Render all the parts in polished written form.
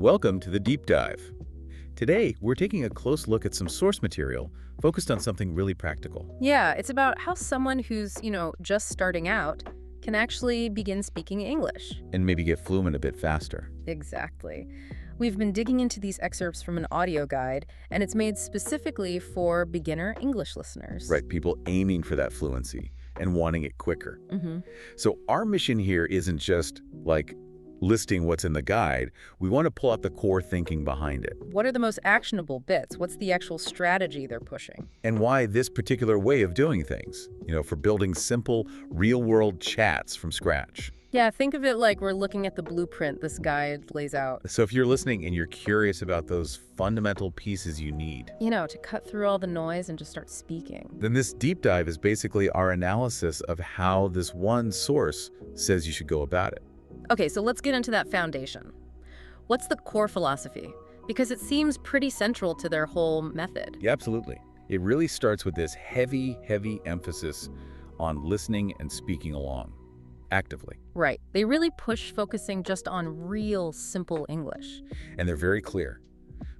Welcome to the Deep Dive. Today, we're taking a close look at some source material focused on something really practical. Yeah, it's about how someone who's, just starting out can actually begin speaking English. And maybe get fluent a bit faster. Exactly. We've been digging into these excerpts from an audio guide, and it's made specifically for beginner English listeners. Right, people aiming for that fluency and wanting it quicker. Mm-hmm. So our mission here isn't just like listing what's in the guide. We want to pull out the core thinking behind it. What are the most actionable bits? What's the actual strategy they're pushing? And why this particular way of doing things, for building simple, real-world chats from scratch. Yeah, think of it like we're looking at the blueprint this guide lays out. So if you're listening and you're curious about those fundamental pieces you need, To cut through all the noise and just start speaking. then this deep dive is basically our analysis of how this one source says you should go about it. Okay, so let's get into that foundation. What's the core philosophy? Because it seems pretty central to their whole method. Yeah, absolutely. It really starts with this heavy emphasis on listening and speaking along, actively. Right. They really push focusing just on real, simple English. And they're very clear.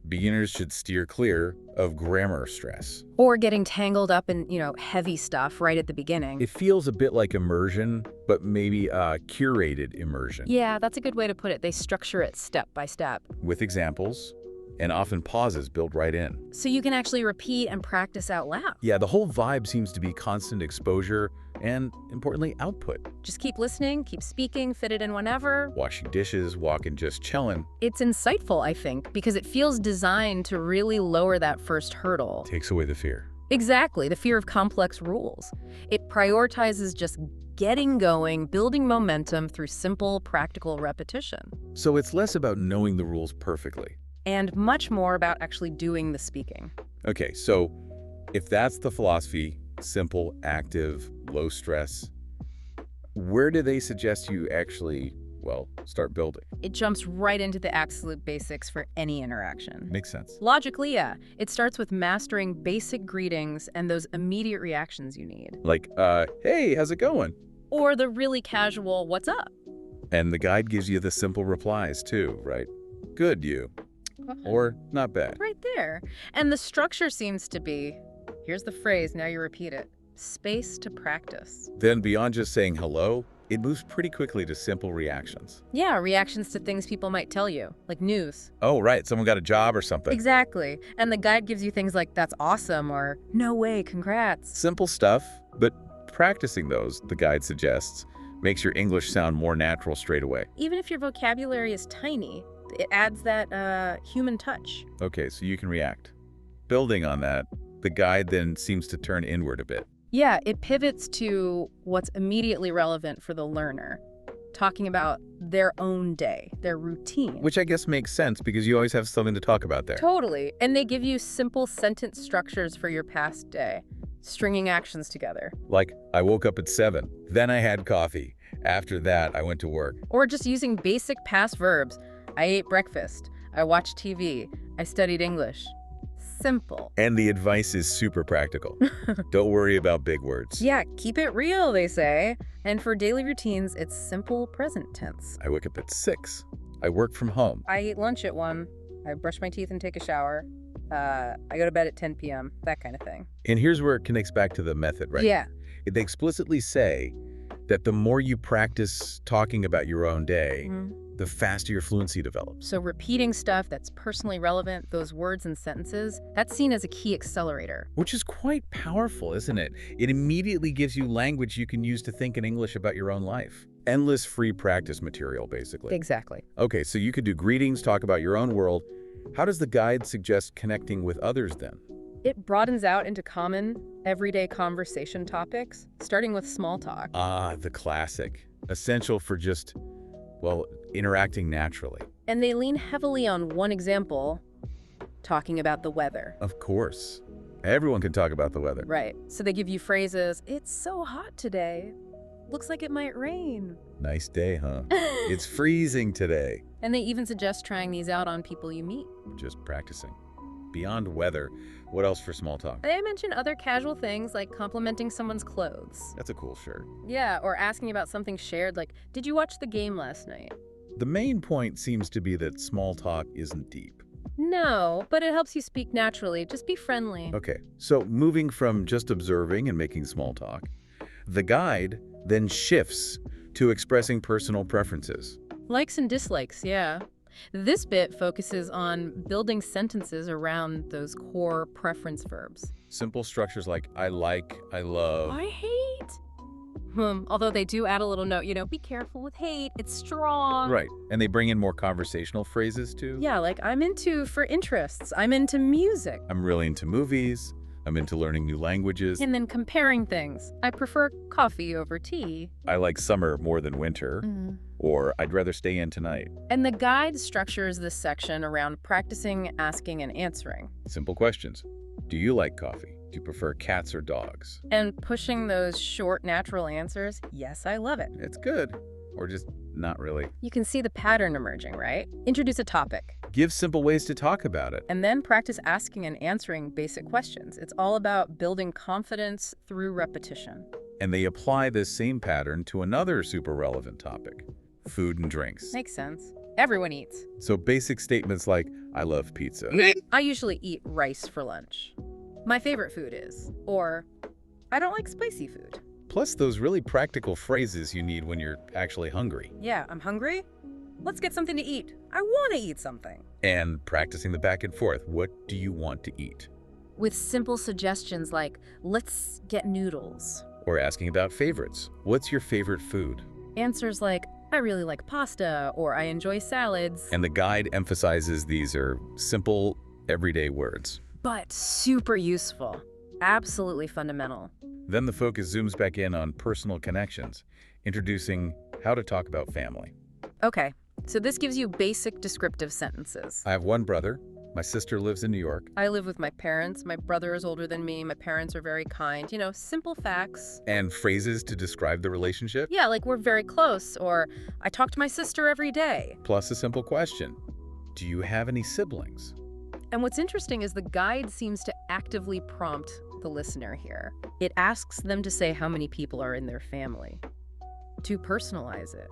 Beginners should steer clear of grammar stress. Or getting tangled up in, heavy stuff right at the beginning. It feels a bit like immersion, but maybe curated immersion. Yeah, that's a good way to put it. They structure it step by step. With examples and often pauses built right in. So you can actually repeat and practice out loud. Yeah, the whole vibe seems to be constant exposure and, importantly, output. Just keep listening, keep speaking, fit it in whenever. Washing dishes, walking, just chilling. It's insightful, I think, because it feels designed to really lower that first hurdle. Takes away the fear. Exactly, the fear of complex rules. It prioritizes just getting going, building momentum through simple, practical repetition. So it's less about knowing the rules perfectly. And much more about actually doing the speaking. Okay, so if that's the philosophy, simple, active, low stress, where do they suggest you actually, start building? It jumps right into the absolute basics for any interaction. Makes sense. Logically, yeah. It starts with mastering basic greetings and those immediate reactions you need. Like, hey, how's it going? Or the really casual, what's up? And the guide gives you the simple replies too, right? Good, you. Or not bad. Right there. And the structure seems to be, here's the phrase, now you repeat it, space to practice. Then beyond just saying hello, it moves pretty quickly to simple reactions. Yeah, reactions to things people might tell you, like news. Oh, right, someone got a job or something. Exactly. And the guide gives you things like, that's awesome, or no way, congrats. Simple stuff, but practicing those, the guide suggests, makes your English sound more natural straight away. Even if your vocabulary is tiny, it adds that human touch. Okay, so you can react. Building on that, the guide then seems to turn inward a bit. Yeah, it pivots to what's immediately relevant for the learner, talking about their own day, their routine. Which I guess makes sense because you always have something to talk about there. Totally. And they give you simple sentence structures for your past day, stringing actions together. Like, I woke up at 7, then I had coffee. After that, I went to work. Or just using basic past verbs. I ate breakfast. I watched TV. I studied English. Simple. And the advice is super practical. Don't worry about big words. Yeah, keep it real, they say. And for daily routines, it's simple present tense. I wake up at 6. I work from home. I eat lunch at 1. I brush my teeth and take a shower. I go to bed at 10 p.m., that kind of thing. And here's where it connects back to the method, right? Yeah. They explicitly say that the more you practice talking about your own day, the faster your fluency develops. So repeating stuff that's personally relevant, those words and sentences, that's seen as a key accelerator. Which is quite powerful, isn't it? It immediately gives you language you can use to think in English about your own life. Endless free practice material, basically. Exactly. Okay, so you could do greetings, talk about your own world. How does the guide suggest connecting with others then? It broadens out into common, everyday conversation topics, starting with small talk. Ah, the classic. Essential for just, interacting naturally. And they lean heavily on one example, talking about the weather. Of course. Everyone can talk about the weather. Right. So they give you phrases, it's so hot today. Looks like it might rain. Nice day, huh? It's freezing today. And they even suggest trying these out on people you meet. Just practicing. Beyond weather, what else for small talk? They mention other casual things like complimenting someone's clothes. That's a cool shirt. Yeah, or asking about something shared like, did you watch the game last night? The main point seems to be that small talk isn't deep. No, but it helps you speak naturally. Just be friendly. Okay, so moving from just observing and making small talk, the guide then shifts to expressing personal preferences. Likes and dislikes, yeah. This bit focuses on building sentences around those core preference verbs. Simple structures like I like, I love. I hate. Although they do add a little note, be careful with hate. It's strong. Right, and they bring in more conversational phrases too. Yeah, like I'm into for interests. I'm into music. I'm really into movies. I'm into learning new languages. And then comparing things. I prefer coffee over tea. I like summer more than winter. Or I'd rather stay in tonight. And the guide structures this section around practicing asking and answering. Simple questions. Do you like coffee? Do you prefer cats or dogs? And pushing those short, natural answers, yes, I love it. It's good. Or just not really. You can see the pattern emerging, right? Introduce a topic. Give simple ways to talk about it. And then practice asking and answering basic questions. It's all about building confidence through repetition. And they apply this same pattern to another super relevant topic, food and drinks. Makes sense. Everyone eats. So basic statements like, I love pizza. I usually eat rice for lunch. My favorite food is. Or, I don't like spicy food. Plus those really practical phrases you need when you're actually hungry. Yeah, I'm hungry. Let's get something to eat. I want to eat something. And practicing the back and forth. What do you want to eat? With simple suggestions like, let's get noodles. Or asking about favorites. What's your favorite food? Answers like, I really like pasta, or I enjoy salads. And the guide emphasizes these are simple, everyday words. But super useful. Absolutely fundamental. Then the focus zooms back in on personal connections, introducing how to talk about family. Okay, so this gives you basic descriptive sentences. I have one brother. My sister lives in New York. I live with my parents. My brother is older than me. My parents are very kind. Simple facts. And phrases to describe the relationship. Yeah, like we're very close, or I talk to my sister every day. Plus a simple question. Do you have any siblings? And what's interesting is the guide seems to actively prompt the listener here. It asks them to say how many people are in their family, to personalize it.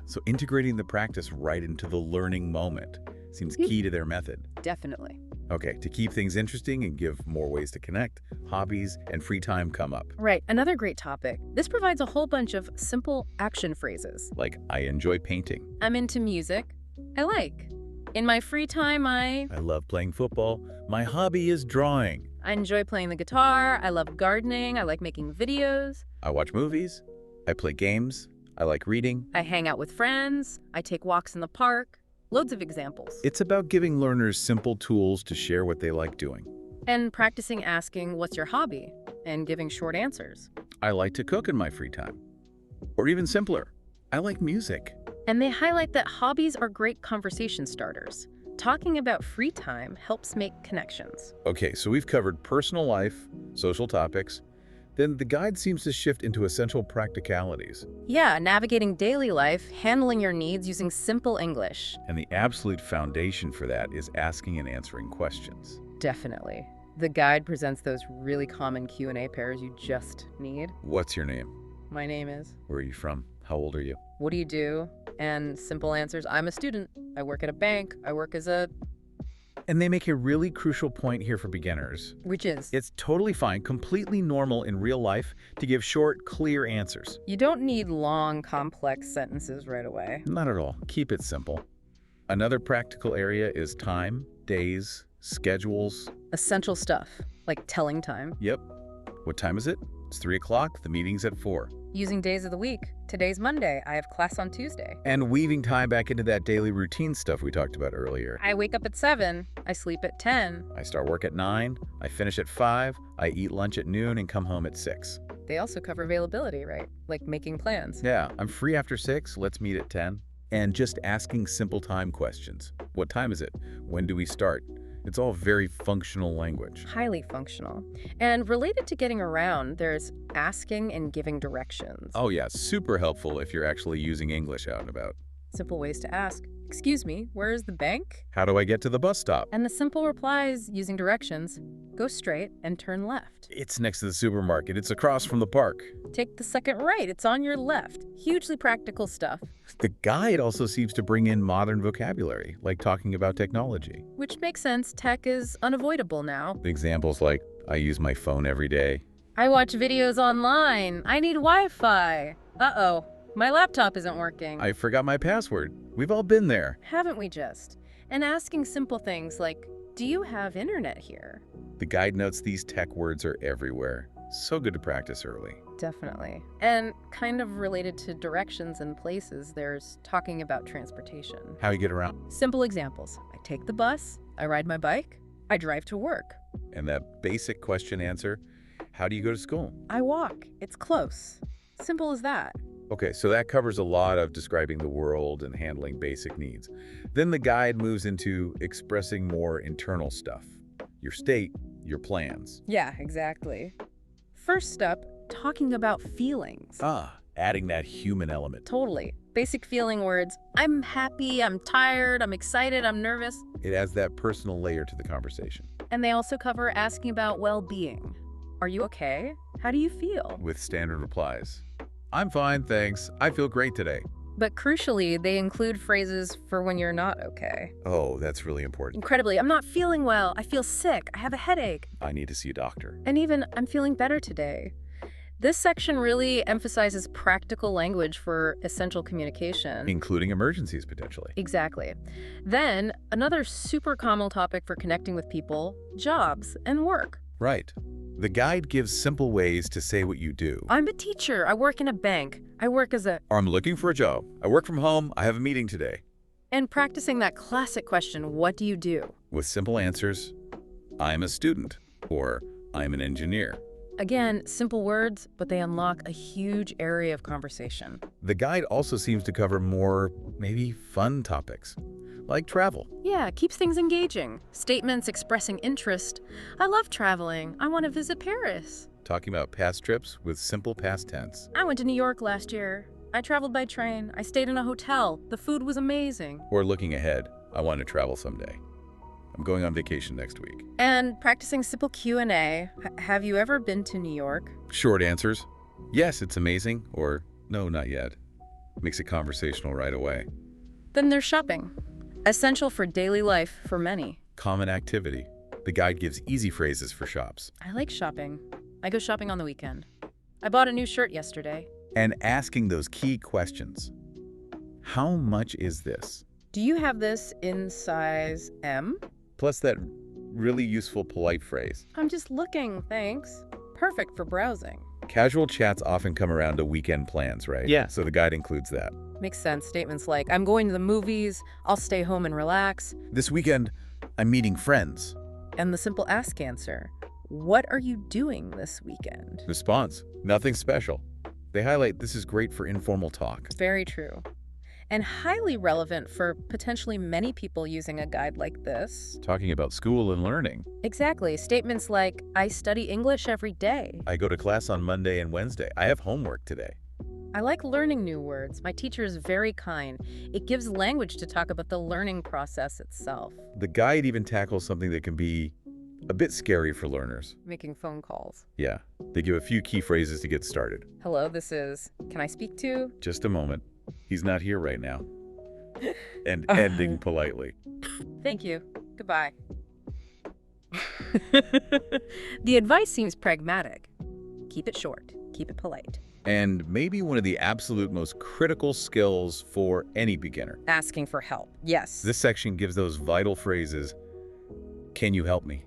So integrating the practice right into the learning moment seems key to their method. Definitely. Okay, to keep things interesting and give more ways to connect, hobbies and free time come up. Right, another great topic. This provides a whole bunch of simple action phrases. Like, I enjoy painting. I'm into music. I like. In my free time, I love playing football. My hobby is drawing. I enjoy playing the guitar. I love gardening. I like making videos. I watch movies. I play games. I like reading. I hang out with friends. I take walks in the park. Loads of examples. It's about giving learners simple tools to share what they like doing. And practicing asking, what's your hobby? And giving short answers. I like to cook in my free time. Or even simpler, I like music. And they highlight that hobbies are great conversation starters. Talking about free time helps make connections. Okay, so we've covered personal life, social topics. Then the guide seems to shift into essential practicalities. Yeah, navigating daily life, handling your needs using simple English. And the absolute foundation for that is asking and answering questions. Definitely. The guide presents those really common Q&A pairs you just need. What's your name? My name is. Where are you from? How old are you? What do you do? And simple answers. I'm a student. I work at a bank. I work as a... And they make a really crucial point here for beginners. Which is? It's totally fine, completely normal in real life to give short, clear answers. You don't need long, complex sentences right away. Not at all. Keep it simple. Another practical area is time, days, schedules. Essential stuff, like telling time. Yep. What time is it? It's 3 o'clock. The meeting's at 4. Using days of the week. Today's Monday. I have class on Tuesday. And weaving time back into that daily routine stuff we talked about earlier. I wake up at 7. I sleep at 10. I start work at 9. I finish at 5. I eat lunch at noon and come home at 6. They also cover availability, right? Like making plans. Yeah, I'm free after 6. Let's meet at 10. And just asking simple time questions. What time is it? When do we start? It's all very functional language. Highly functional. And related to getting around, there's asking and giving directions. Oh yeah, super helpful if you're actually using English out and about. Simple ways to ask. Excuse me, where is the bank? How do I get to the bus stop? And the simple replies using directions: go straight and turn left. It's next to the supermarket. It's across from the park. Take the second right, it's on your left. Hugely practical stuff. The guide also seems to bring in modern vocabulary, like talking about technology. Which makes sense, tech is unavoidable now. Examples like, I use my phone every day. I watch videos online. I need Wi-Fi. Uh-oh, my laptop isn't working. I forgot my password. We've all been there. Haven't we just? And asking simple things like, do you have internet here? The guide notes these tech words are everywhere. So good to practice early. Definitely. And kind of related to directions and places, there's talking about transportation. How you get around. Simple examples. I take the bus, I ride my bike, I drive to work. And that basic question answer, how do you go to school? I walk. It's close. Simple as that. Okay, so that covers a lot of describing the world and handling basic needs. Then the guide moves into expressing more internal stuff. Your state, your plans. Yeah, exactly. First step, talking about feelings. Adding that human element. Totally. Basic feeling words. I'm happy, I'm tired, I'm excited, I'm nervous. It adds that personal layer to the conversation. And they also cover asking about well-being. Are you okay? How do you feel? With standard replies. I'm fine, thanks. I feel great today. But crucially, they include phrases for when you're not okay. Oh, that's really important. Incredibly, I'm not feeling well. I feel sick. I have a headache. I need to see a doctor. And even, I'm feeling better today. This section really emphasizes practical language for essential communication. Including emergencies, potentially. Exactly. Then, another super common topic for connecting with people, jobs and work. Right. The guide gives simple ways to say what you do. I'm a teacher. I work in a bank. I work as a... Or I'm looking for a job. I work from home. I have a meeting today. And practicing that classic question, what do you do? With simple answers, I'm a student, or I'm an engineer. Again, simple words, but they unlock a huge area of conversation. The guide also seems to cover more, maybe fun topics, like travel. Yeah, keeps things engaging. Statements expressing interest. I love traveling. I want to visit Paris. Talking about past trips with simple past tense. I went to New York last year. I traveled by train. I stayed in a hotel. The food was amazing. Or looking ahead, I want to travel someday. I'm going on vacation next week. And practicing simple Q&A. Have you ever been to New York? Short answers. Yes, it's amazing. Or no, not yet. Makes it conversational right away. Then there's shopping. Essential for daily life for many. Common activity. The guide gives easy phrases for shops. I like shopping. I go shopping on the weekend. I bought a new shirt yesterday. And asking those key questions. How much is this? Do you have this in size M? Plus that really useful polite phrase. I'm just looking, thanks. Perfect for browsing. Casual chats often come around to weekend plans, right? Yeah. So the guide includes that. Makes sense. Statements like, I'm going to the movies, I'll stay home and relax. This weekend, I'm meeting friends. And the simple ask answer, what are you doing this weekend? Response, nothing special. They highlight this is great for informal talk. Very true. And highly relevant for potentially many people using a guide like this. Talking about school and learning. Exactly. Statements like, I study English every day. I go to class on Monday and Wednesday. I have homework today. I like learning new words. My teacher is very kind. It gives language to talk about the learning process itself. The guide even tackles something that can be a bit scary for learners. Making phone calls. Yeah, they give a few key phrases to get started. Hello, this is, can I speak to? Just a moment. He's not here right now. And ending politely. Thank you. Goodbye. The advice seems pragmatic. Keep it short. Keep it polite. And maybe one of the absolute most critical skills for any beginner. Asking for help. Yes. This section gives those vital phrases. Can you help me?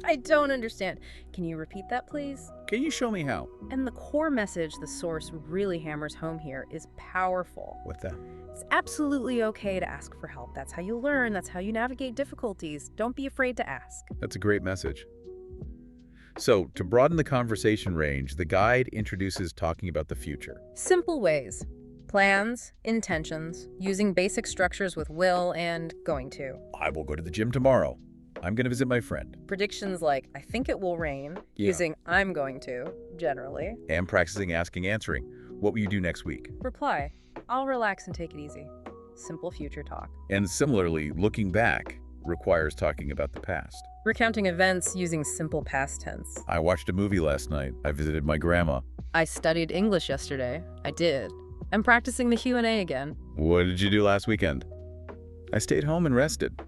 I don't understand. Can you repeat that, please? Can you show me how? And the core message the source really hammers home here is powerful. What's that? It's absolutely okay to ask for help. That's how you learn. That's how you navigate difficulties. Don't be afraid to ask. That's a great message. So, to broaden the conversation range, the guide introduces talking about the future. Simple ways. Plans, intentions, using basic structures with will and going to. I will go to the gym tomorrow. I'm going to visit my friend. Predictions like, I think it will rain, Yeah. using I'm going to, generally. And practicing asking answering. What will you do next week? Reply, I'll relax and take it easy. simple future talk. And similarly, looking back requires talking about the past. Recounting events using simple past tense. I watched a movie last night. I visited my grandma. I studied English yesterday. I did. I'm practicing the Q&A again. What did you do last weekend? I stayed home and rested.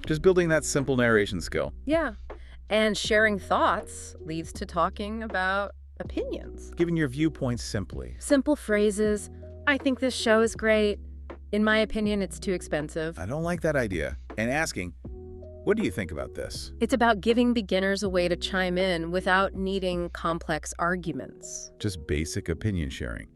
Just building that simple narration skill. Yeah. And sharing thoughts leads to talking about opinions. Giving your viewpoints simply. Simple phrases. I think this show is great. In my opinion, it's too expensive. I don't like that idea. And asking, what do you think about this? It's about giving beginners a way to chime in without needing complex arguments. Just basic opinion sharing.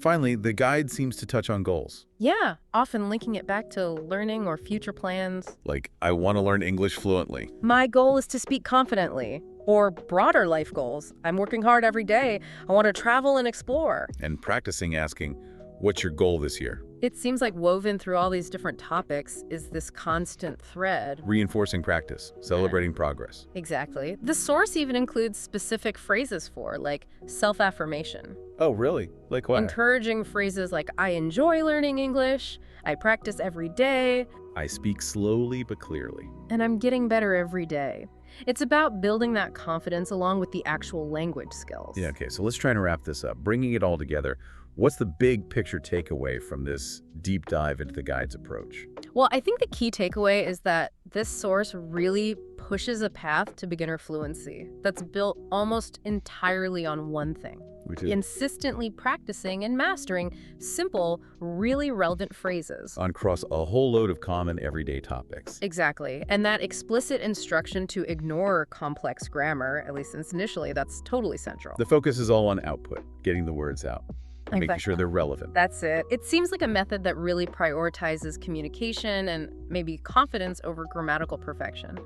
Finally, the guide seems to touch on goals. Yeah, often linking it back to learning or future plans. Like, I want to learn English fluently. My goal is to speak confidently. Or broader life goals. I'm working hard every day. I want to travel and explore. And practicing asking, what's your goal this year? It seems like woven through all these different topics is this constant thread. Reinforcing practice, celebrating progress. Exactly. The source even includes specific phrases for, like self-affirmation. Oh, really? Like what? Encouraging phrases like, I enjoy learning English, I practice every day, I speak slowly but clearly. and I'm getting better every day. It's about building that confidence along with the actual language skills. Yeah, okay, so let's try and wrap this up. Bringing it all together, what's the big picture takeaway from this deep dive into the guide's approach? Well, I think the key takeaway is that this source really pushes a path to beginner fluency that's built almost entirely on one thing. Which is Consistently practicing and mastering simple, really relevant phrases. across a whole load of common everyday topics. Exactly. And that explicit instruction to ignore complex grammar, at least since initially, that's totally central. The focus is all on output, getting the words out, and making sure they're relevant. That's it. It seems like a method that really prioritizes communication and maybe confidence over grammatical perfection,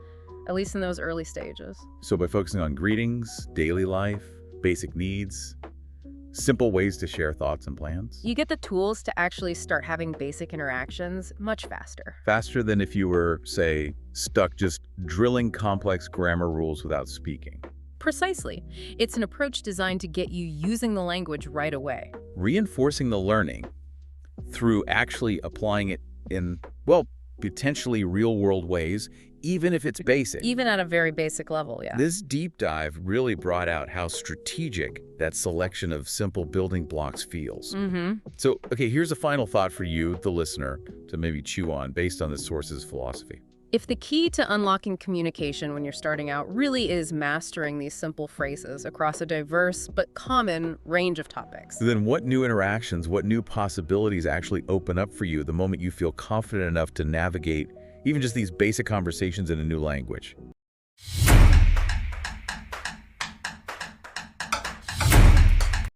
at least in those early stages. So by focusing on greetings, daily life, basic needs, simple ways to share thoughts and plans. You get the tools to actually start having basic interactions much faster. Faster than if you were, say, stuck just drilling complex grammar rules without speaking. Precisely. It's an approach designed to get you using the language right away. Reinforcing the learning through actually applying it in, well, potentially real-world ways, even if it's basic. Even at a very basic level, yeah. This deep dive really brought out how strategic that selection of simple building blocks feels. So, okay, here's a final thought for you, the listener, to maybe chew on based on this source's philosophy. If the key to unlocking communication when you're starting out really is mastering these simple phrases across a diverse but common range of topics, Then what new interactions, what new possibilities actually open up for you the moment you feel confident enough to navigate even just these basic conversations in a new language?